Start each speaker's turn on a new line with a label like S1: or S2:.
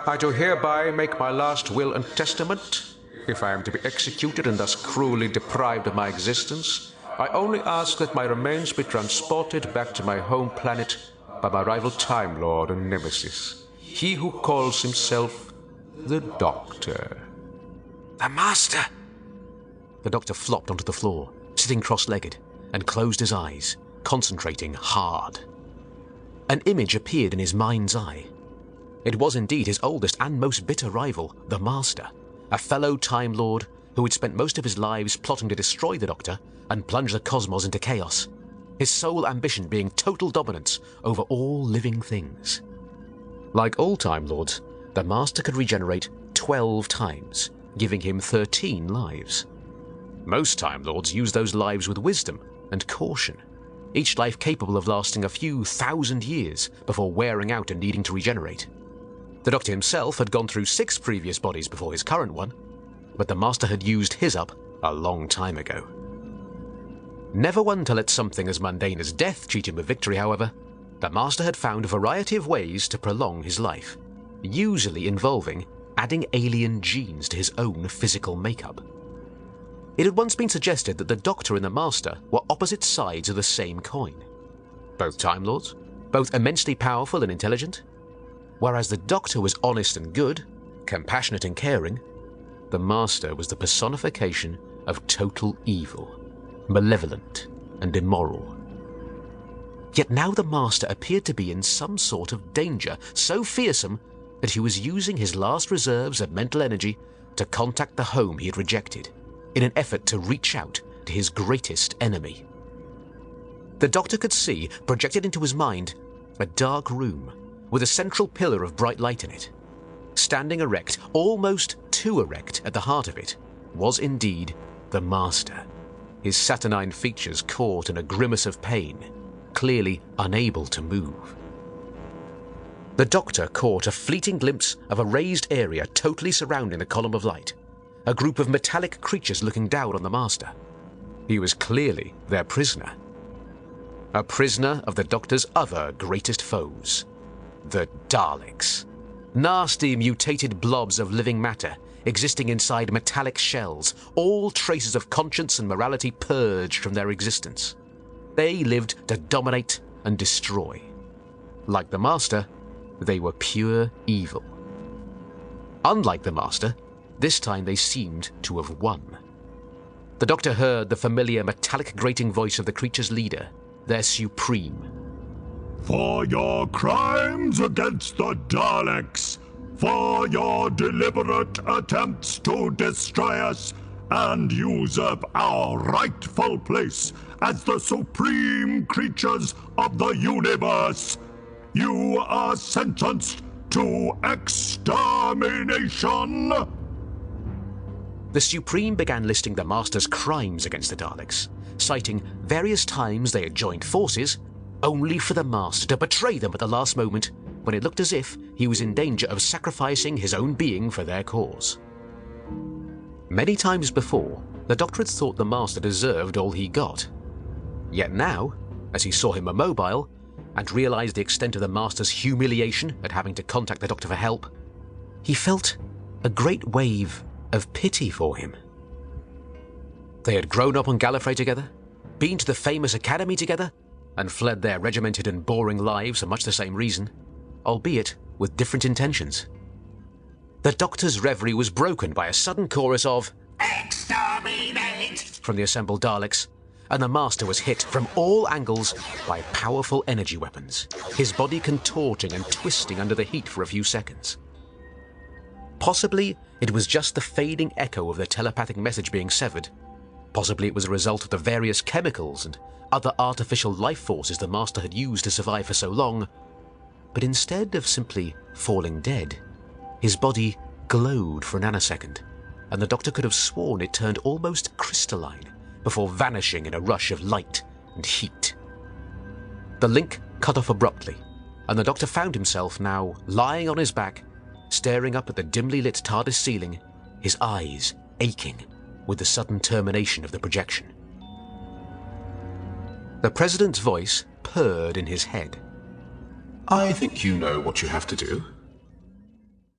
S1: I do hereby make my last will and testament. If I am to be executed and thus cruelly deprived of my existence, I only ask that my remains be transported back to my home planet by my rival Time Lord and nemesis, he who calls himself the Doctor.
S2: The Master!
S3: The Doctor flopped onto the floor, sitting cross-legged, and closed his eyes, concentrating hard. An image appeared in his mind's eye. It was indeed his oldest and most bitter rival, the Master, a fellow Time Lord who had spent most of his lives plotting to destroy the Doctor and plunge the cosmos into chaos, his sole ambition being total dominance over all living things. Like all Time Lords, the Master could regenerate 12 times, giving him 13 lives. Most Time Lords use those lives with wisdom and caution, each life capable of lasting a few thousand years before wearing out and needing to regenerate. The Doctor himself had gone through 6 previous bodies before his current one, but the Master had used his up a long time ago. Never one to let something as mundane as death cheat him with victory, however, the Master had found a variety of ways to prolong his life, usually involving adding alien genes to his own physical makeup. It had once been suggested that the Doctor and the Master were opposite sides of the same coin. Both Time Lords, both immensely powerful and intelligent. Whereas the Doctor was honest and good, compassionate and caring, the Master was the personification of total evil, malevolent and immoral. Yet now the Master appeared to be in some sort of danger so fearsome that he was using his last reserves of mental energy to contact the home he had rejected, in an effort to reach out to his greatest enemy. The Doctor could see, projected into his mind, a dark room with a central pillar of bright light in it. Standing erect, almost too erect at the heart of it, was indeed the Master, his saturnine features caught in a grimace of pain, clearly unable to move. The Doctor caught a fleeting glimpse of a raised area totally surrounding the column of light, a group of metallic creatures looking down on the Master. He was clearly their prisoner. A prisoner of the Doctor's other greatest foes, the Daleks. Nasty mutated blobs of living matter existing inside metallic shells, all traces of conscience and morality purged from their existence. They lived to dominate and destroy. Like the Master, they were pure evil. Unlike the Master, this time they seemed to have won. The Doctor heard the familiar metallic grating voice of the creature's leader, their supreme.
S4: For your crimes against the Daleks, for your deliberate attempts to destroy us and usurp our rightful place as the supreme creatures of the universe, you are sentenced to extermination.
S3: The Supreme began listing the Master's crimes against the Daleks, citing various times they had joined forces, only for the Master to betray them at the last moment when it looked as if he was in danger of sacrificing his own being for their cause. Many times before, the Doctor had thought the Master deserved all he got. Yet now, as he saw him immobile, and realized the extent of the Master's humiliation at having to contact the Doctor for help, he felt a great wave of pity for him. They had grown up on Gallifrey together, been to the famous academy together, and fled their regimented and boring lives for much the same reason, albeit with different intentions. The Doctor's reverie was broken by a sudden chorus of "Exterminate!" from the assembled Daleks, and the Master was hit from all angles by powerful energy weapons, his body contorting and twisting under the heat for a few seconds. Possibly it was just the fading echo of the telepathic message being severed. Possibly it was a result of the various chemicals and other artificial life forces the Master had used to survive for so long. But instead of simply falling dead, his body glowed for a nanosecond, and the Doctor could have sworn it turned almost crystalline before vanishing in a rush of light and heat. The link cut off abruptly, and the Doctor found himself now lying on his back, staring up at the dimly lit TARDIS ceiling, his eyes aching with the sudden termination of the projection. The President's voice purred in his head.
S5: I think you know what you have to do.